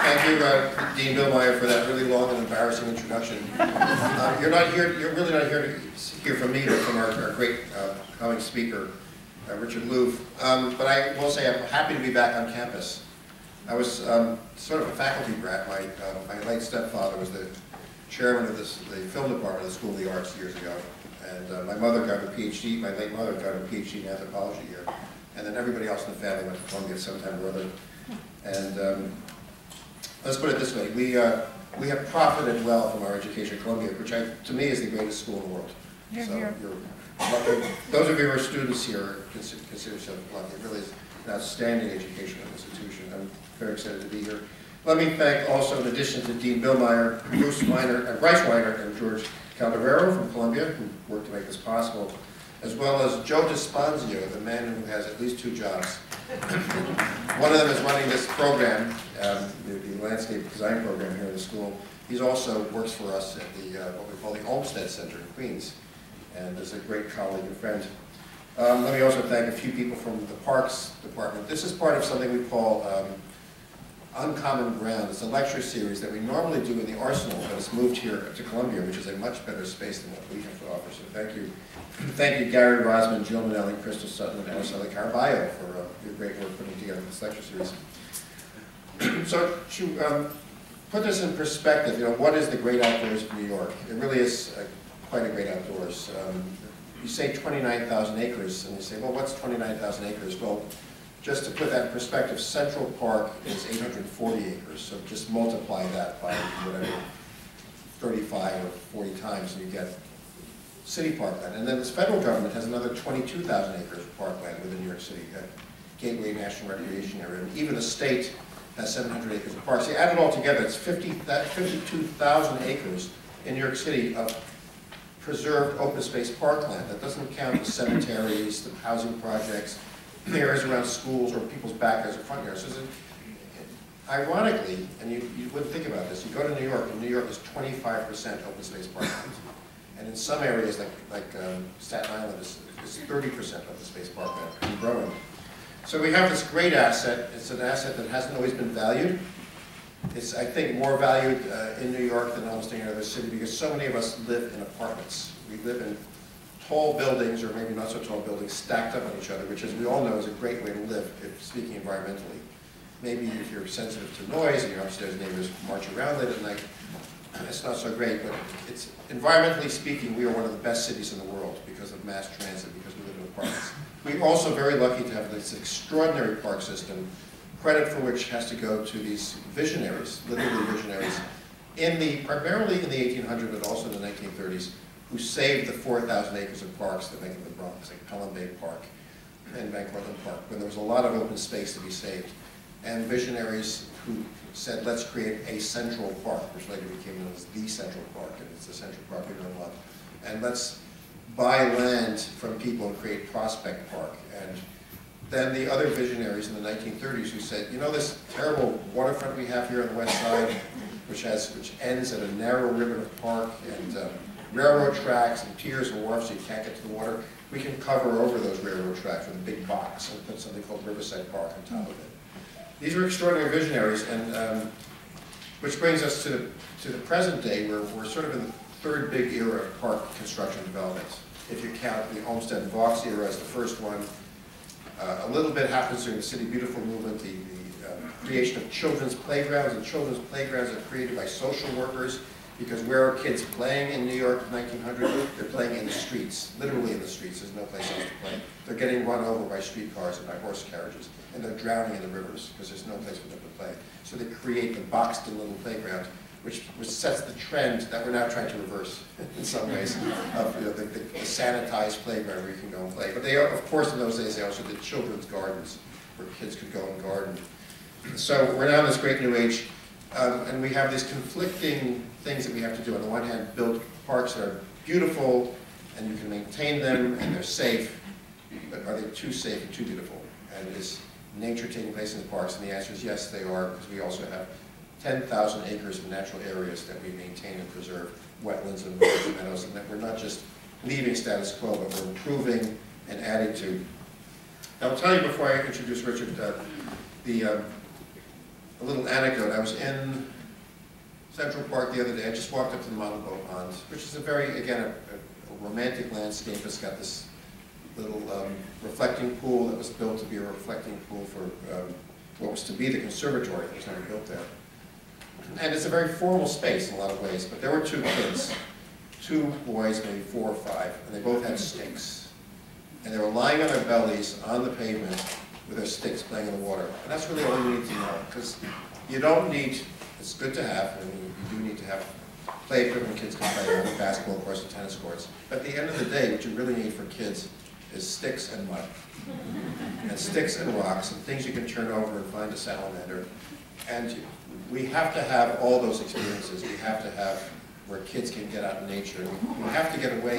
Thank you, Dean Billmeyer, for that really long and embarrassing introduction. You're really not here to hear from me, but from our great coming speaker, Richard Louv. But I will say I'm happy to be back on campus. I was sort of a faculty brat. My late stepfather was the chairman of the film department of the School of the Arts years ago. And my mother got her PhD, my late mother got her PhD in anthropology here. And then everybody else in the family went to Columbia sometime or other. And let's put it this way, we have profited well from our education at Columbia, which to me is the greatest school in the world. Those of you who are students here consider yourself lucky. It really is an outstanding educational institution. I'm very excited to be here. Let me thank also, in addition to Dean Billmeyer, Bryce Weiner, and George Calderero from Columbia, who worked to make this possible, as well as Joe Desponzio, the man who has at least 2 jobs. One of them is running this program, the landscape design program here in the school. He also works for us at the what we call the Olmsted Center in Queens, and is a great colleague and friend. Let me also thank a few people from the Parks Department. This is part of something we call Uncommon Ground. It's a lecture series that we normally do in the Arsenal, but it's moved here to Columbia, which is a much better space than what we have to offer. So thank you. Thank you, Gary Rosman, Jill Manelli, Crystal Sutton, and Araceli Carballo for your great work putting together this lecture series. So to put this in perspective, what is the great outdoors of New York? It really is quite a great outdoors. You say 29,000 acres, and you say, well, what's 29,000 acres? Well, just to put that in perspective, Central Park is 840 acres, so just multiply that by whatever, 35 or 40 times, and you get city parkland. And then this federal government has another 22,000 acres of parkland within New York City, Gateway National Recreation Area. And even the state has 700 acres of parks. So you add it all together, it's 52,000 acres in New York City of preserved open space parkland. That doesn't count the cemeteries, the housing projects, the areas around schools or people's backyards or front yards. So ironically, and you wouldn't think about this, you go to New York, and New York is 25% open space parkland. And in some areas, like Staten Island, is 30% open space parkland and growing. So we have this great asset. It's an asset that hasn't always been valued. It's, I think, more valued in New York than almost any other city because so many of us live in apartments. We live in tall buildings, or maybe not so tall buildings, stacked up on each other, which, as we all know, is a great way to live, if speaking environmentally. Maybe if you're sensitive to noise and your upstairs neighbors march around late at night, it's not so great, but it's, environmentally speaking, we are one of the best cities in the world because of mass transit, because we live in apartments. We're also very lucky to have this extraordinary park system, credit for which has to go to these visionaries, literally visionaries, primarily in the 1800s, but also in the 1930s, who saved the 4,000 acres of parks that make up the Bronx, like Pelham Bay Park and Van Cortlandt Park, when there was a lot of open space to be saved. And visionaries who said, let's create a central park, which later became known as the Central Park, and it's the Central Park we know a lot. And let's buy land from people and create Prospect Park. And then the other visionaries in the 1930s who said, this terrible waterfront we have here on the west side, which ends at a narrow ribbon of park and railroad tracks and piers and wharfs so you can't get to the water, we can cover over those railroad tracks with a big box and put something called Riverside Park on top of it. These are extraordinary visionaries, and which brings us to the present day, where we're sort of in the third big era of park construction development. If you count the Olmsted and Vaux era as the first one, a little bit happens during the City Beautiful movement, the creation of children's playgrounds, and children's playgrounds are created by social workers, because where are kids playing in New York in 1900? They're playing in the streets, literally in the streets. There's no place else to play. They're getting run over by streetcars and by horse carriages, and they're drowning in the rivers because there's no place for them to play. So they create the boxed-in little playground, which sets the trend that we're now trying to reverse in some ways, of the sanitized playground where you can go and play. But they, of course, in those days, they also did children's gardens where kids could go and garden. So we're now in this great new age, and we have these conflicting things that we have to do. On the one hand, build parks that are beautiful, and you can maintain them, and they're safe, but are they too safe and too beautiful? And is nature taking place in the parks? And the answer is yes, they are, because we also have 10,000 acres of natural areas that we maintain and preserve, wetlands and rivers and meadows, and that we're not just leaving status quo, but we're improving and adding to. Now, I'll tell you before I introduce Richard, a little anecdote. I was in Central Park the other day. I just walked up to the model boat pond, which is a very, again, a romantic landscape. It's got this little reflecting pool that was built to be a reflecting pool for what was to be the conservatory that was never built there. And it's a very formal space in a lot of ways, but there were two kids, two boys, maybe 4 or 5, and they both had sticks. And they were lying on their bellies on the pavement with their sticks playing in the water. And that's really all you need to know, because you don't need, it's good to have, and you do need to have play equipment kids can play on, basketball courts and tennis courts. But at the end of the day, what you really need for kids is sticks and mud. And sticks and rocks and things you can turn over and find a salamander. And we have to have all those experiences. We have to have where kids can get out in nature. We have to get away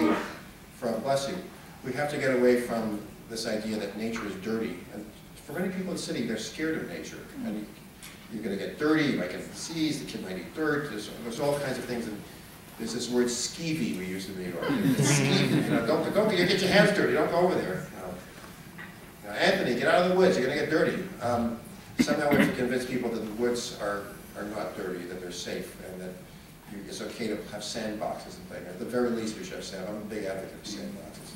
from, bless you, we have to get away from this idea that nature is dirty. And for many people in the city, they're scared of nature. And you're going to get dirty, you might get disease, the kid might eat dirt, there's all kinds of things. And there's this word skeevy we use in New York. It's skeevy, you know, don't you get your hands dirty, don't go over there. You know, Anthony, get out of the woods, you're going to get dirty. Somehow we have to convince people that the woods are not dirty, that they're safe, and that it's okay to have sandboxes and things. At the very least, we should have sand. I'm a big advocate of sandboxes.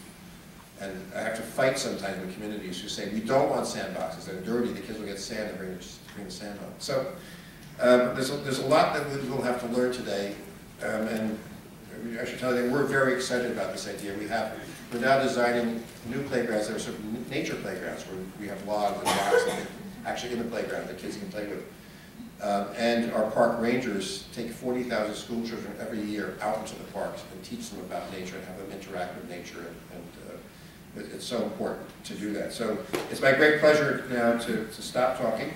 And I have to fight sometimes with communities who say, we don't want sandboxes, they're dirty, the kids will get sand and bring the sand home. So there's a lot that we'll have to learn today, and I should tell you, we're very excited about this idea. We're now designing new playgrounds that are sort of nature playgrounds, where we have logs and rocks actually in the playground that kids can play with. And our park rangers take 40,000 school children every year out into the parks and teach them about nature and have them interact with nature. And it's so important to do that. So it's my great pleasure now to stop talking.